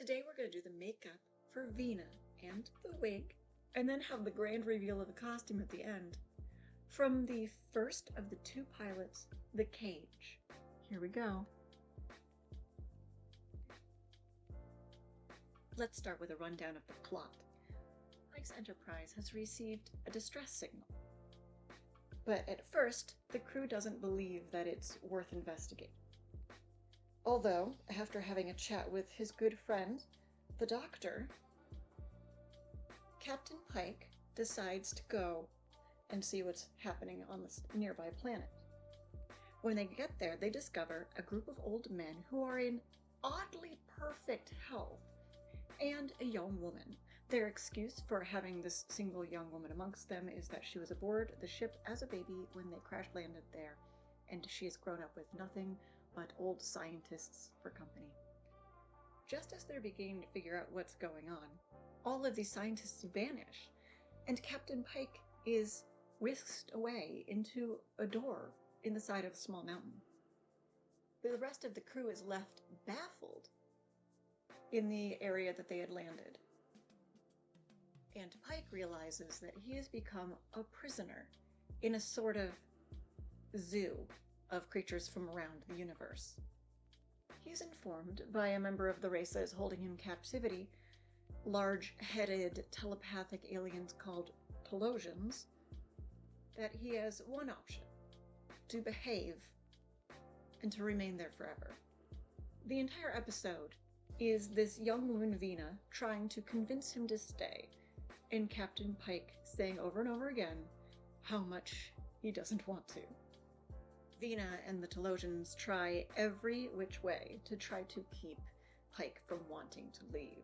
Today we're going to do the makeup for Vina and the wig, and then have the grand reveal of the costume at the end. From the first of the two pilots, The Cage. Here we go. Let's start with a rundown of the plot. Pike's Enterprise has received a distress signal. But at first, the crew doesn't believe that it's worth investigating. Although, after having a chat with his good friend, the Doctor, Captain Pike decides to go and see what's happening on this nearby planet. When they get there, they discover a group of old men who are in oddly perfect health, and a young woman. Their excuse for having this single young woman amongst them is that she was aboard the ship as a baby when they crash landed there, and she has grown up with nothing but old scientists for company. Just as they're beginning to figure out what's going on, all of these scientists vanish, and Captain Pike is whisked away into a door in the side of a small mountain. The rest of the crew is left baffled in the area that they had landed. And Pike realizes that he has become a prisoner in a sort of zoo of creatures from around the universe. He's informed by a member of the race that is holding him in captivity, large-headed telepathic aliens called Telosians, that he has one option: to behave and to remain there forever. The entire episode is this young woman Vina trying to convince him to stay, and Captain Pike saying over and over again how much he doesn't want to. Vina and the Telosians try every which way to try to keep Pike from wanting to leave.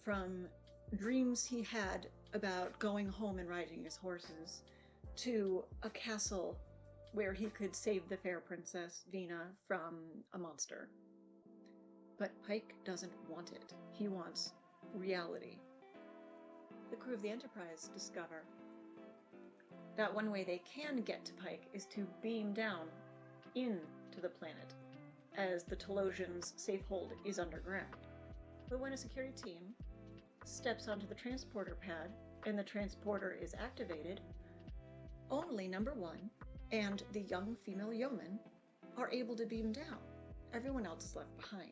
From dreams he had about going home and riding his horses, to a castle where he could save the fair princess Vina from a monster. But Pike doesn't want it. He wants reality. The crew of the Enterprise discover that one way they can get to Pike is to beam down into the planet, as the Telosians' safe hold is underground. But when a security team steps onto the transporter pad and the transporter is activated, only number one and the young female yeoman are able to beam down. Everyone else is left behind.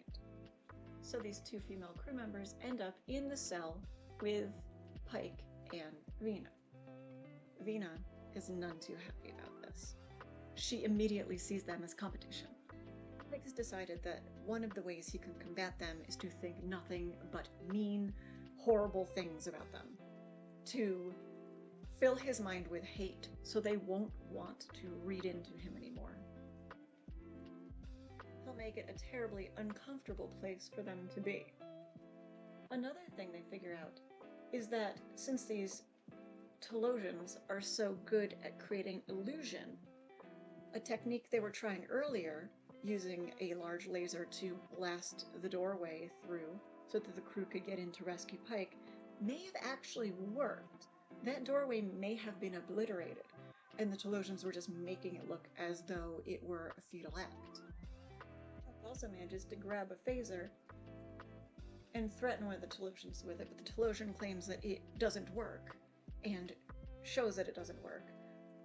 So these two female crew members end up in the cell with Pike and Vina. Vina is none too happy about this. She immediately sees them as competition. Pike has decided that one of the ways he can combat them is to think nothing but mean, horrible things about them. To fill his mind with hate so they won't want to read into him anymore. He'll make it a terribly uncomfortable place for them to be. Another thing they figure out is that since these Telosians are so good at creating illusion, a technique they were trying earlier, using a large laser to blast the doorway through so that the crew could get in to rescue Pike, may have actually worked. That doorway may have been obliterated, and the Telosians were just making it look as though it were a futile act. Pike also manages to grab a phaser and threaten one of the Telosians with it, but the Telosian claims that it doesn't work, and shows that it doesn't work.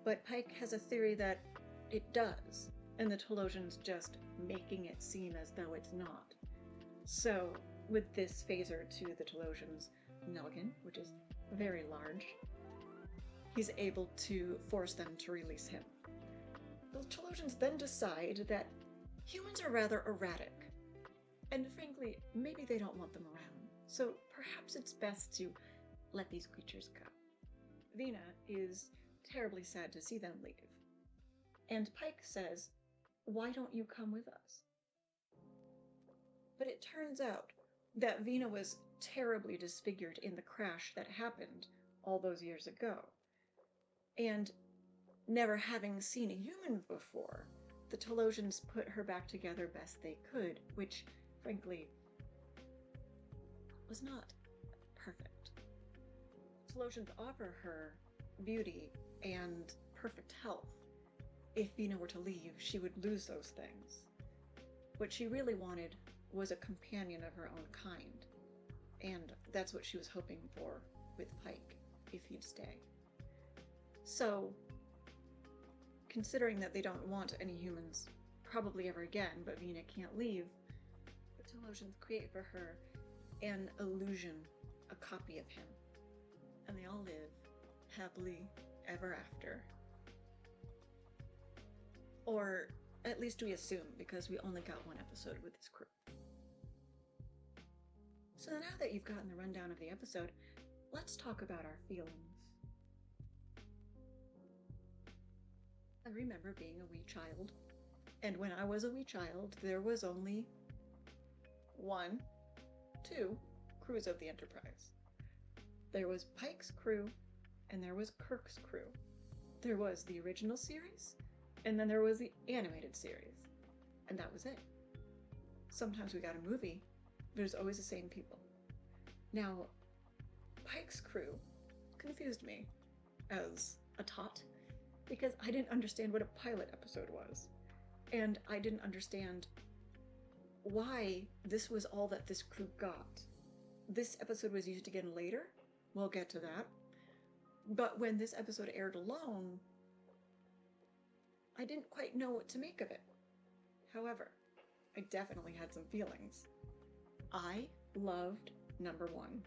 But Pike has a theory that it does, and the Telosian's just making it seem as though it's not. So, with this phaser to the Telosian's noggin, which is very large, he's able to force them to release him. The Telosians then decide that humans are rather erratic, and frankly, maybe they don't want them around, so perhaps it's best to let these creatures go. Vina is terribly sad to see them leave, and Pike says, "Why don't you come with us?" But it turns out that Vina was terribly disfigured in the crash that happened all those years ago, and never having seen a human before, the Telosians put her back together best they could, which, frankly, was not perfect. Telosians offer her beauty and perfect health. If Vina were to leave, she would lose those things. What she really wanted was a companion of her own kind. And that's what she was hoping for with Pike, if he'd stay. So, considering that they don't want any humans probably ever again, but Vina can't leave, the Telosians create for her an illusion, a copy of him. And they all live happily ever after. Or at least we assume, because we only got one episode with this crew. So now that you've gotten the rundown of the episode, let's talk about our feelings. I remember being a wee child, and when I was a wee child, there was only two crews of the Enterprise. There was Pike's crew, and there was Kirk's crew. There was the original series, and then there was the animated series, and that was it. Sometimes we got a movie, but it was always the same people. Now, Pike's crew confused me as a tot, because I didn't understand what a pilot episode was, and I didn't understand why this was all that this crew got. This episode was used again later. We'll get to that. But when this episode aired alone, I didn't quite know what to make of it. However, I definitely had some feelings. I loved number 1,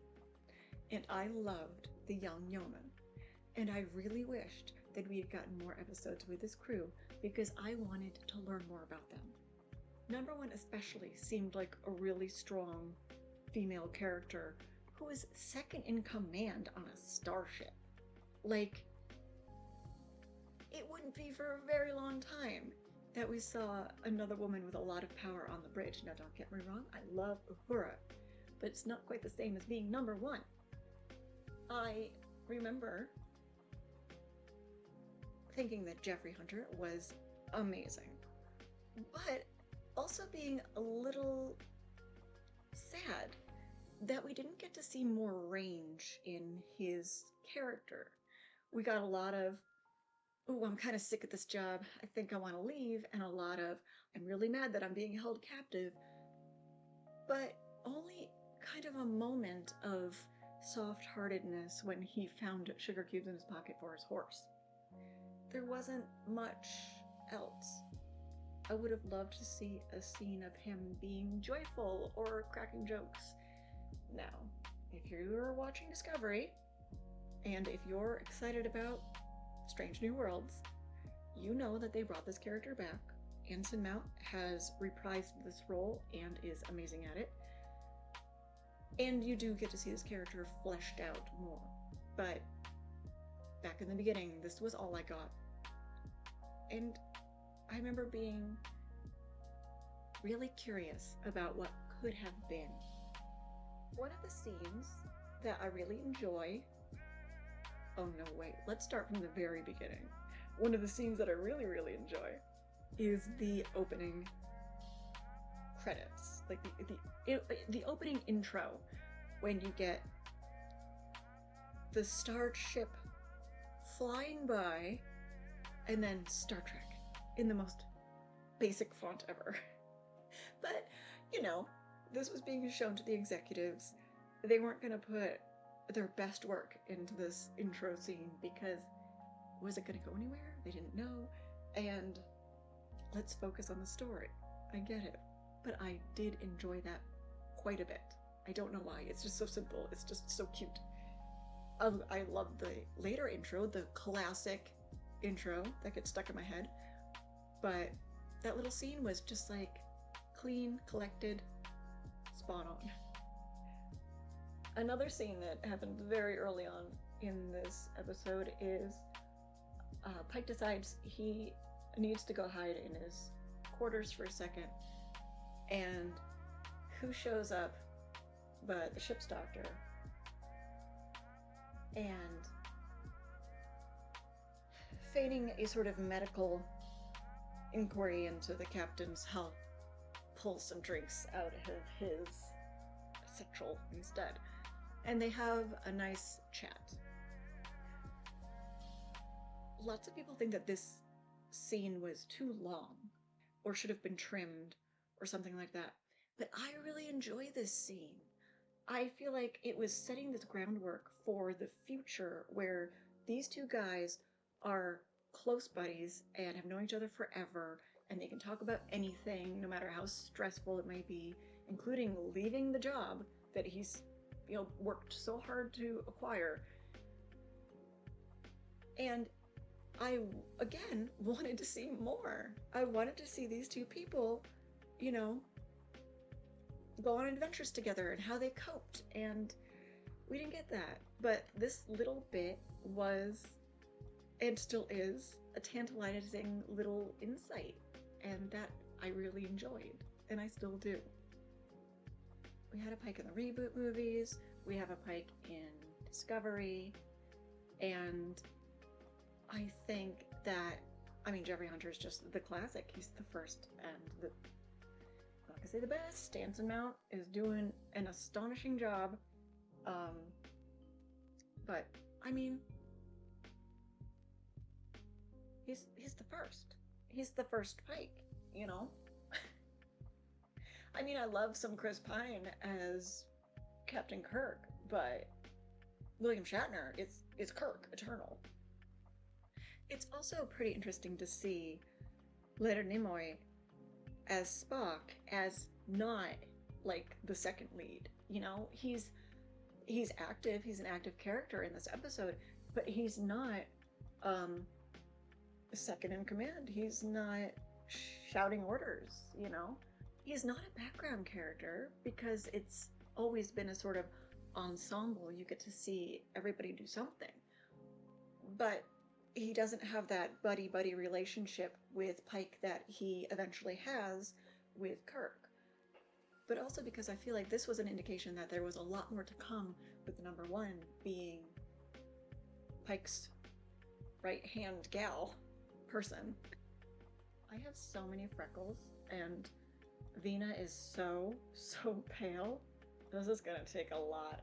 and I loved the young yeoman, and I really wished that we had gotten more episodes with this crew because I wanted to learn more about them. Number 1 especially seemed like a really strong female character who was second in command on a starship. Like, it wouldn't be for a very long time that we saw another woman with a lot of power on the bridge. Now, don't get me wrong, I love Uhura, but it's not quite the same as being number 1. I remember thinking that Jeffrey Hunter was amazing, but also being a little sad that we didn't get to see more range in his character. We got a lot of, "Ooh, I'm kind of sick of this job, I think I want to leave," and a lot of, "I'm really mad that I'm being held captive," but only kind of a moment of soft-heartedness when he found sugar cubes in his pocket for his horse. There wasn't much else. I would have loved to see a scene of him being joyful or cracking jokes. Now, if you're watching Discovery, and if you're excited about Strange New Worlds, you know that they brought this character back. Anson Mount has reprised this role and is amazing at it. And you do get to see this character fleshed out more. But back in the beginning, this was all I got. And I remember being really curious about what could have been. One of the scenes that I really enjoy... Oh no, wait, let's start from the very beginning. One of the scenes that I really, really enjoy is the opening credits. Like the opening intro, when you get the starship flying by, and then Star Trek in the most basic font ever. But, you know, this was being shown to the executives. They weren't going to put their best work into this intro scene because was it going to go anywhere? They didn't know. And let's focus on the story. I get it. But I did enjoy that quite a bit. I don't know why. It's just so simple. It's just so cute. I love the later intro, the classic intro that gets stuck in my head. But that little scene was just like clean, collected, spot on. Another scene that happened very early on in this episode is Pike decides he needs to go hide in his quarters for a second, and who shows up but the ship's doctor, and feigning a sort of medical inquiry into the captain's health, pulls some drinks out of his satchel instead, and they have a nice chat. Lots of people think that this scene was too long, or should have been trimmed, or something like that. But I really enjoy this scene. I feel like it was setting this groundwork for the future where these two guys are close buddies and have known each other forever, and they can talk about anything, no matter how stressful it may be, including leaving the job that he's, worked so hard to acquire. And I, again, wanted to see more. I wanted to see these two people, go on adventures together and how they coped, and we didn't get that. But this little bit was, and still is, a tantalizing little insight, and that I really enjoyed, and I still do. We had a Pike in the reboot movies, we have a Pike in Discovery, and I think that, Jeffrey Hunter is just the classic. He's the first and the, I'm not gonna say the best. Anson Mount is doing an astonishing job. But he's the first. He's the first Pike, I love some Chris Pine as Captain Kirk, but William Shatner, it's Kirk, eternal. It's also pretty interesting to see Leonard Nimoy as Spock as not like the second lead. He's active, he's an active character in this episode, but he's not second in command. He's not shouting orders, He's not a background character because it's always been a sort of ensemble. You get to see everybody do something. But he doesn't have that buddy-buddy relationship with Pike that he eventually has with Kirk. But also because I feel like this was an indication that there was a lot more to come, with number one being Pike's right-hand gal person. I have so many freckles, and Vina is so pale. This is gonna take a lot.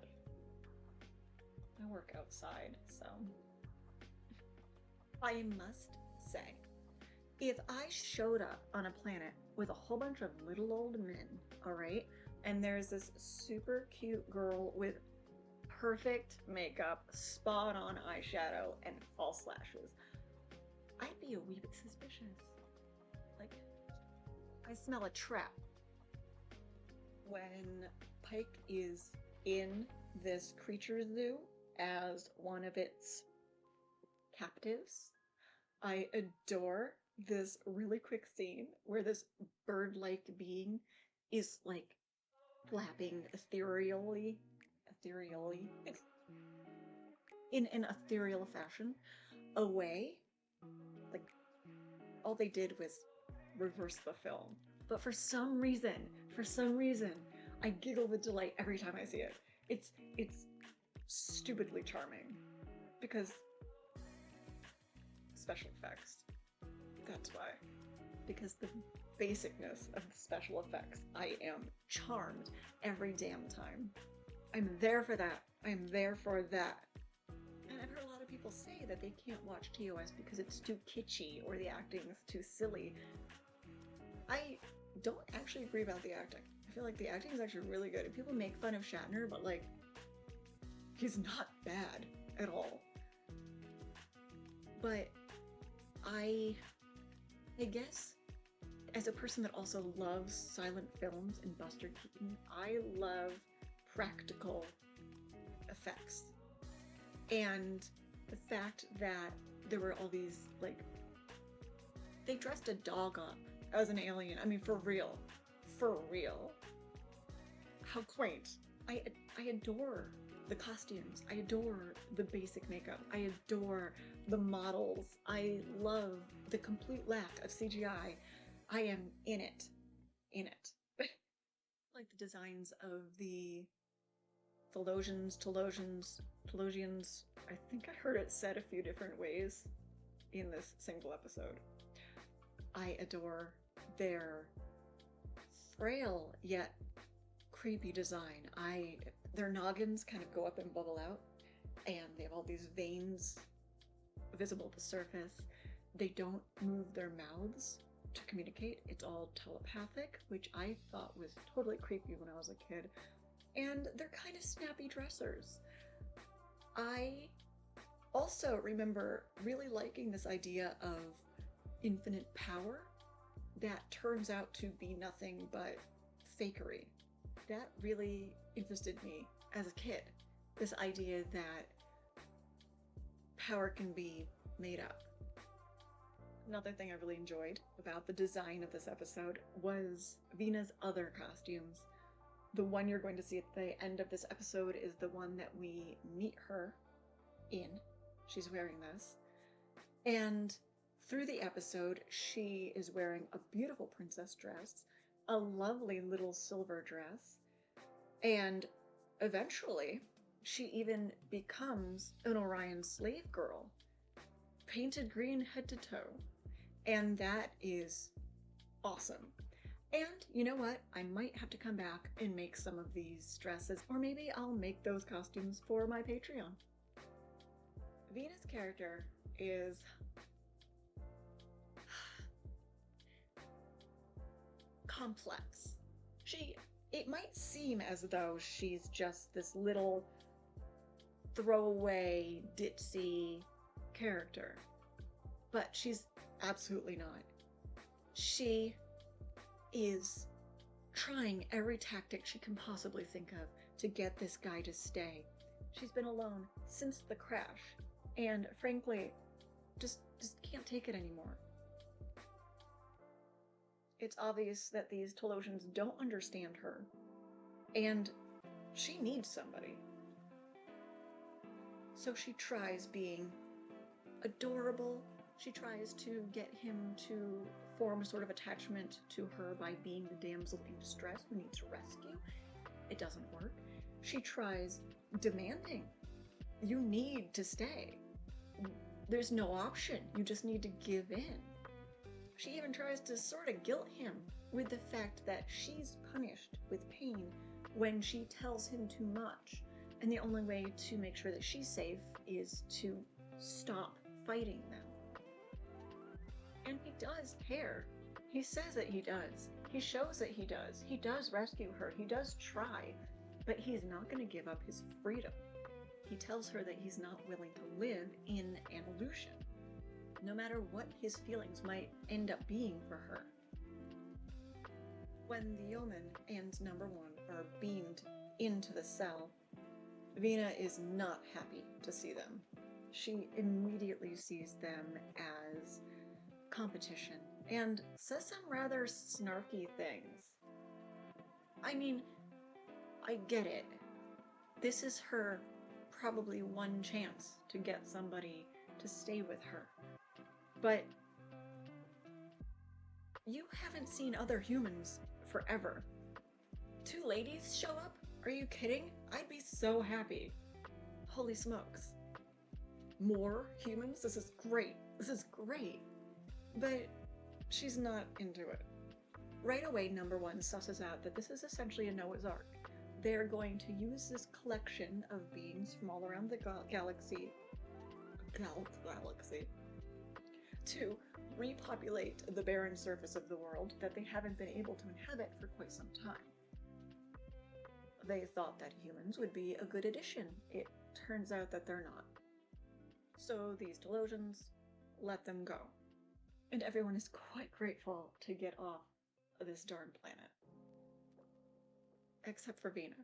I work outside, so... I must say, if I showed up on a planet with a whole bunch of little old men, alright, and there's this super cute girl with perfect makeup, spot on eyeshadow, and false lashes, I'd be a wee bit suspicious. Like, I smell a trap. When Pike is in this creature zoo as one of its captives, I adore this really quick scene where this bird-like being is like flapping ethereally in an ethereal fashion away. Like, all they did was reverse the film. But for some reason, I giggle with delight every time I see it. It's stupidly charming because special effects. That's why. Because the basicness of the special effects, I am charmed every damn time. I'm there for that. I'm there for that. And I've heard a lot of people say that they can't watch TOS because it's too kitschy or the acting's too silly. I don't actually agree about the acting. I feel like the acting is actually really good. And people make fun of Shatner, but like, he's not bad at all. But I guess as a person that also loves silent films and Buster Keaton, I love practical effects. And the fact that there were all these, like, they dressed a dog up as an alien. I mean, for real. For real. How quaint. I adore the costumes. I adore the basic makeup. I adore the models. I love the complete lack of CGI. I am in it. In it. Like the designs of the Telosians. I think I heard it said a few different ways in this single episode. I adore their frail yet creepy design. Their noggins kind of go up and bubble out, and they have all these veins visible at the surface. They don't move their mouths, to communicate. It's all telepathic, which I thought was totally creepy when I was a kid. And they're kind of snappy dressers. I also remember really liking this idea of infinite power that turns out to be nothing but fakery. That really interested me as a kid. This idea that power can be made up. Another thing I really enjoyed about the design of this episode was Vina's other costumes. The one you're going to see at the end of this episode is the one that we meet her in. She's wearing this. And through the episode, she is wearing a beautiful princess dress, a lovely little silver dress, and eventually she even becomes an Orion slave girl, painted green head to toe. And that is awesome. And you know what? I might have to come back and make some of these dresses, or maybe I'll make those costumes for my Patreon. Vina's character is complex. It might seem as though she's just this little throwaway, ditzy character, but she's absolutely not. She is trying every tactic she can possibly think of to get this guy to stay. She's been alone since the crash, and frankly, just can't take it anymore. It's obvious that these Telosians don't understand her, and she needs somebody. So she tries being adorable. She tries to get him to form a sort of attachment to her by being the damsel in distress who needs rescue. It doesn't work. She tries demanding. You need to stay. There's no option. You just need to give in. She even tries to sort of guilt him with the fact that she's punished with pain when she tells him too much. And the only way to make sure that she's safe is to stop fighting them. And he does care. He says that he does. He shows that he does. He does rescue her. He does try. But he's not going to give up his freedom. He tells her that he's not willing to live in an illusion, no matter what his feelings might end up being for her. When the yeoman and number one are beamed into the cell, Vina is not happy to see them. She immediately sees them as competition and says some rather snarky things. I mean, I get it. This is her probably one chance to get somebody to stay with her. But you haven't seen other humans forever. 2 ladies show up? Are you kidding? I'd be so happy. Holy smokes. More humans? This is great. This is great. But she's not into it. Right away, number one susses out that this is essentially a Noah's Ark. They're going to use this collection of beings from all around the galaxy to repopulate the barren surface of the world that they haven't been able to inhabit for quite some time. They thought that humans would be a good addition. It turns out that they're not. So these Telosians let them go. And everyone is quite grateful to get off this darn planet. Except for Vina.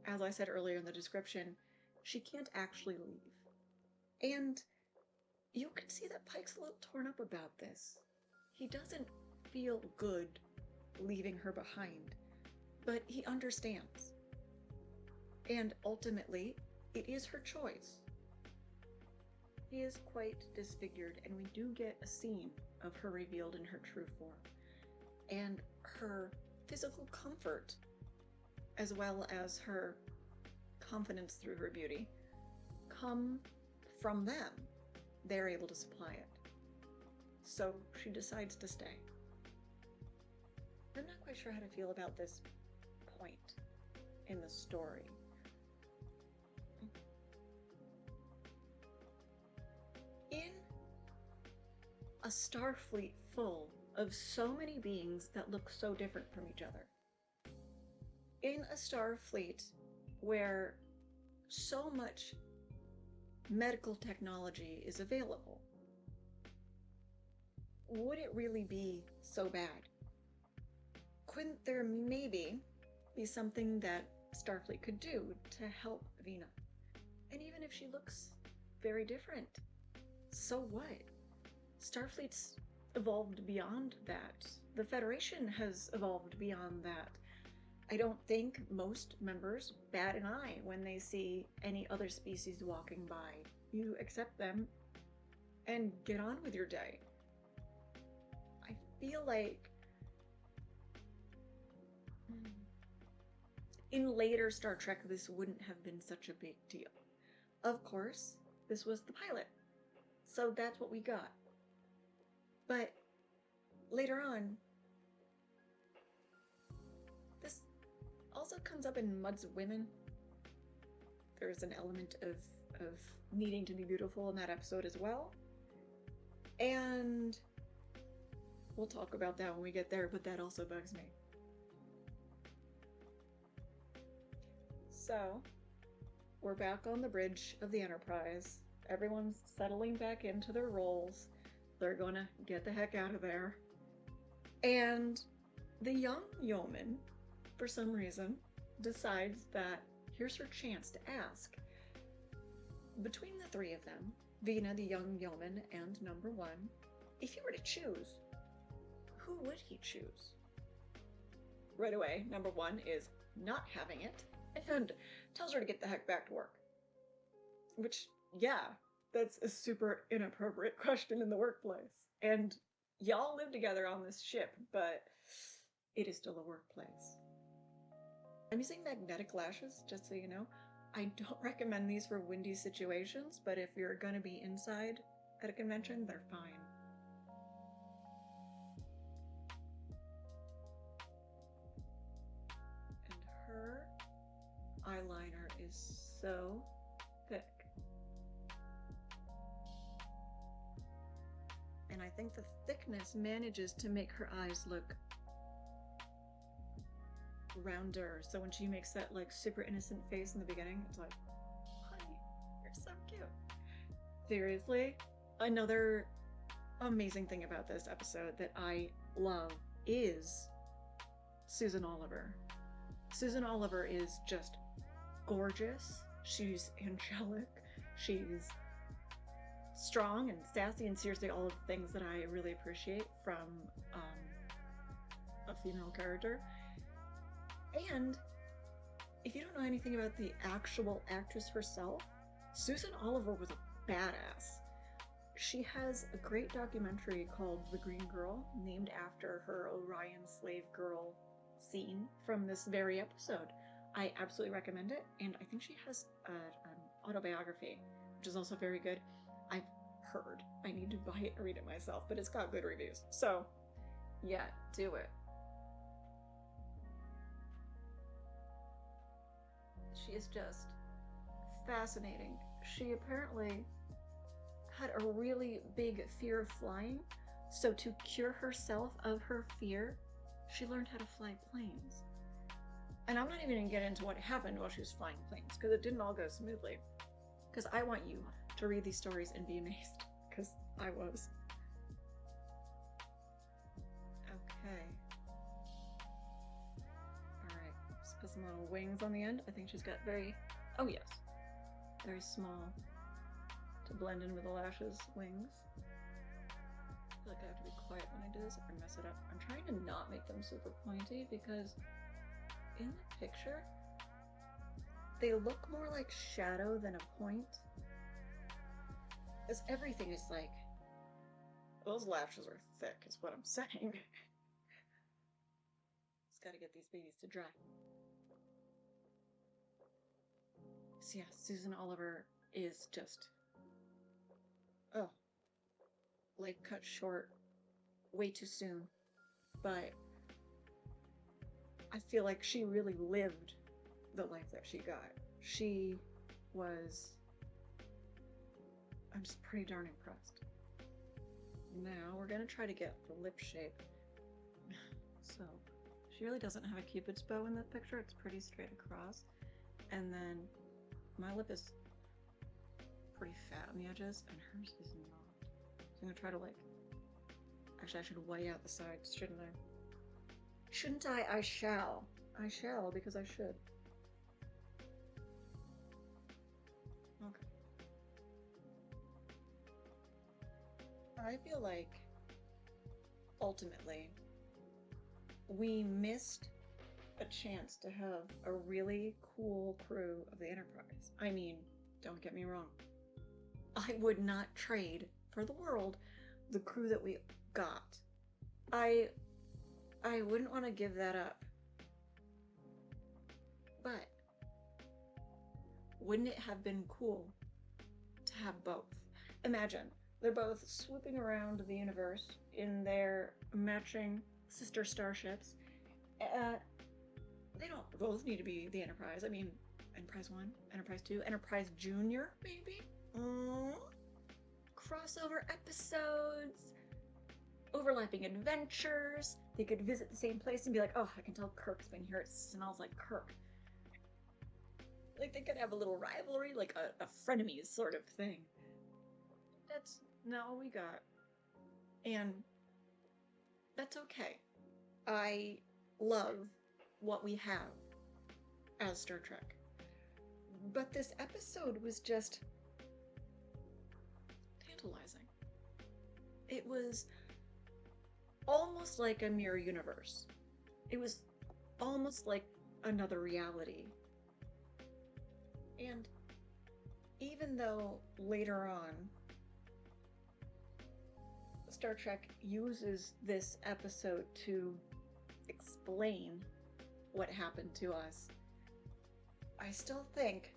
As I said earlier in the description, she can't actually leave. And you can see that Pike's a little torn up about this. He doesn't feel good leaving her behind, but he understands. And ultimately, it is her choice. He is quite disfigured, and we do get a scene of her revealed in her true form. And her physical comfort, as well as her confidence through her beauty, come from them. They're able to supply it. So she decides to stay. I'm not quite sure how to feel about this point in the story. In a Starfleet full of so many beings that look so different from each other. In a star fleet where so much medical technology is available, would it really be so bad? Couldn't there maybe be something that Starfleet could do to help Vina? And even if she looks very different, so what? Starfleet's evolved beyond that. The Federation has evolved beyond that. I don't think most members bat an eye when they see any other species walking by. You accept them and get on with your day. I feel like in later Star Trek, this wouldn't have been such a big deal. Of course, this was the pilot, so that's what we got. But later on, this also comes up in Mudd's Women. There's an element of needing to be beautiful in that episode as well. And we'll talk about that when we get there, but that also bugs me. So, we're back on the bridge of the Enterprise. Everyone's settling back into their roles. They're gonna get the heck out of there. And the young yeoman, for some reason, decides that here's her chance to ask. Between the three of them, Vina, the young yeoman, and number one, if he were to choose, who would he choose? Right away, number one is not having it, and tells her to get the heck back to work. Which, yeah, that's a super inappropriate question in the workplace. And y'all live together on this ship, but it is still a workplace. I'm using magnetic lashes, just so you know. I don't recommend these for windy situations, but if you're gonna be inside at a convention, they're fine. And her eyeliner is so thick. And I think the thickness manages to make her eyes look rounder. So when she makes that like super innocent face in the beginning, it's like, honey, you're so cute. Seriously, another amazing thing about this episode that I love is Susan Oliver. Susan Oliver is just gorgeous. She's angelic. She's strong and sassy and seriously all of the things that I really appreciate from a female character. And if you don't know anything about the actual actress herself, Susan Oliver was a badass. She has a great documentary called The Green Girl, named after her Orion slave girl scene from this very episode. I absolutely recommend it, and I think she has an autobiography, which is also very good. I've heard. I need to buy it and read it myself, but it's got good reviews. So, yeah, do it. She is just fascinating. She apparently had a really big fear of flying, so to cure herself of her fear, she learned how to fly planes. And I'm not even gonna get into what happened while she was flying planes, because it didn't all go smoothly. Because I want you to read these stories and be amazed, because I was. Okay. Alright, just put some little wings on the end. I think she's got very small to blend in with the lashes wings. I feel like I have to be quiet when I do this or mess it up. I'm trying to not make them super pointy because in the picture, they look more like shadow than a point. Because everything is like, those lashes are thick is what I'm saying. Just gotta get these babies to dry. So yeah, Susan Oliver is just, like cut short way too soon. But I feel like she really lived the life that she got. She was, I'm just pretty darn impressed. Now we're gonna try to get the lip shape. So she really doesn't have a cupid's bow in that picture. It's pretty straight across. And then my lip is pretty fat on the edges and hers is not. So I'm gonna try to like, actually I should weigh out the sides, shouldn't I? Shouldn't I? I shall. I shall because I should. Okay. I feel like ultimately we missed a chance to have a really cool crew of the Enterprise. I mean, don't get me wrong. I would not trade for the world the crew that we got. I wouldn't want to give that up. But wouldn't it have been cool to have both? Imagine they're both swooping around the universe in their matching sister starships. They don't both need to be the Enterprise. I mean, Enterprise 1, Enterprise 2, Enterprise Junior, maybe? Crossover episodes, overlapping adventures. They could visit the same place and be like, oh, I can tell Kirk's been here. It smells like Kirk. Like, they could have a little rivalry, like a frenemies sort of thing. That's not what we got. And that's okay. I love what we have as Star Trek. But this episode was just tantalizing. It was almost like a mirror universe. It was almost like another reality. And even though later on Star Trek uses this episode to explain what happened to us, I still think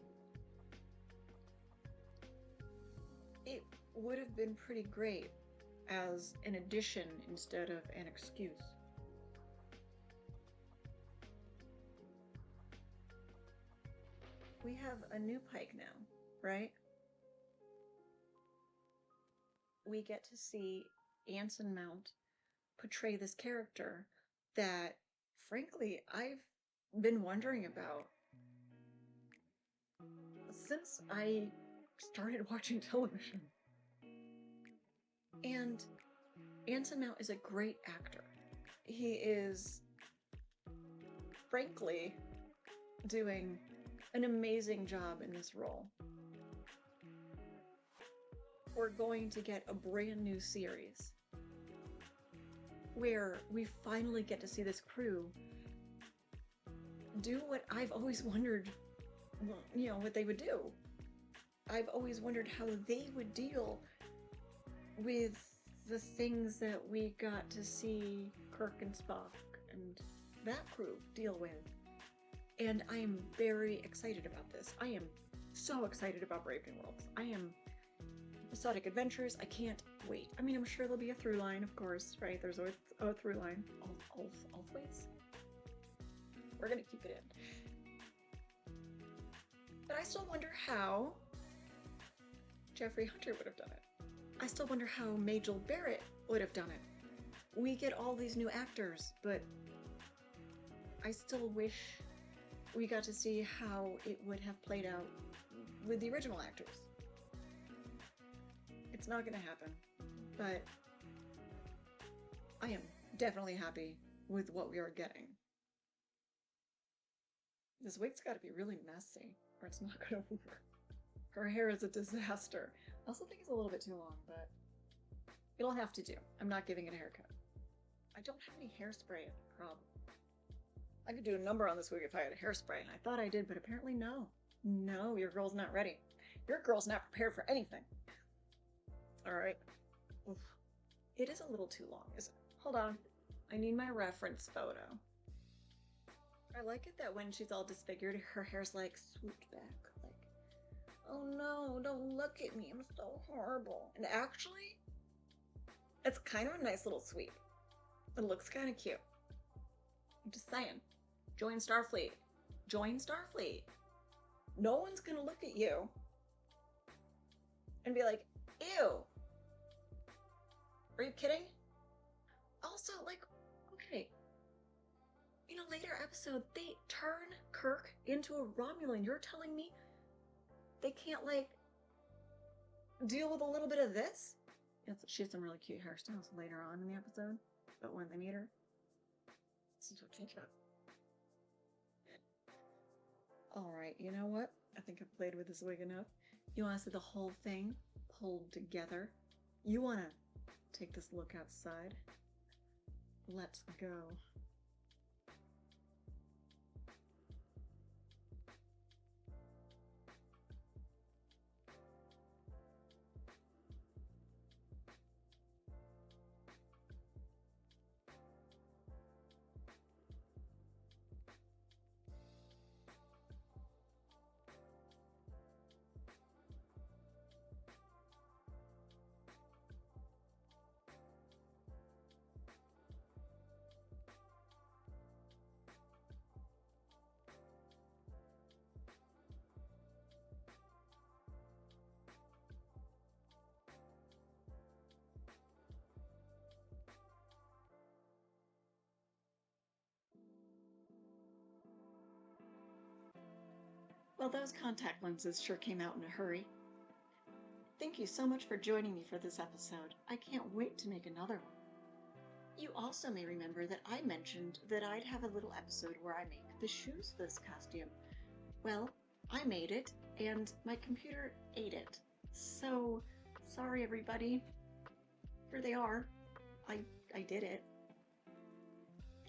it would have been pretty great as an addition instead of an excuse. We have a new Pike now, right? We get to see Anson Mount portray this character that, frankly, I've been wondering about since I started watching television. And Anson Mount is a great actor. He is, frankly, doing an amazing job in this role. We're going to get a brand new series where we finally get to see this crew do what I've always wondered, what they would do. I've always wondered how they would deal with the things that we got to see Kirk and Spock and that crew deal with. And I am very excited about this. I am so excited about Brave New Worlds. I am episodic adventures. I can't wait. I mean, I'm sure there'll be a through line, of course, right? There's always a through line. Always. We're gonna keep it in. But I still wonder how Jeffrey Hunter would have done it. I still wonder how Majel Barrett would have done it. We get all these new actors, but I still wish we got to see how it would have played out with the original actors. It's not gonna happen, but I am definitely happy with what we are getting. This wig's gotta be really messy, or it's not gonna work. Her hair is a disaster. I also think it's a little bit too long, but it'll have to do. I'm not giving it a haircut. I don't have any hairspray at the problem. I could do a number on this wig if I had hairspray, and I thought I did, but apparently no. No, your girl's not ready. Your girl's not prepared for anything. Alright. It is a little too long, isn't it? Hold on. I need my reference photo. I like it that when she's all disfigured, her hair's like swooped back. Like, oh no, don't look at me, I'm so horrible. And actually, it's kind of a nice little sweep. It looks kind of cute. I'm just saying. Join Starfleet. Join Starfleet. No one's gonna look at you and be like, ew. Are you kidding? Also, like, okay, in a later episode, they turn Kirk into a Romulan. You're telling me they can't, like, deal with a little bit of this? She has some really cute hairstyles later on in the episode, but when they meet her, this is what she's got. Alright, you know what? I think I've played with this wig enough. You want to see the whole thing pulled together? You want to take this look outside? Let's go. Well, those contact lenses sure came out in a hurry. Thank you so much for joining me for this episode. I can't wait to make another one. You also may remember that I mentioned that I'd have a little episode where I make the shoes for this costume. Well, I made it, and my computer ate it. So, sorry everybody. Here they are. I did it.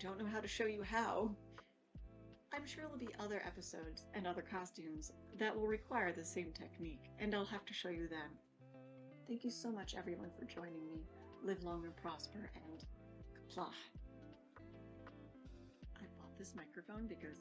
Don't know how to show you how. I'm sure there'll be other episodes and other costumes that will require the same technique, and I'll have to show you then. Thank you so much, everyone, for joining me. Live long and prosper, and kapla. I bought this microphone because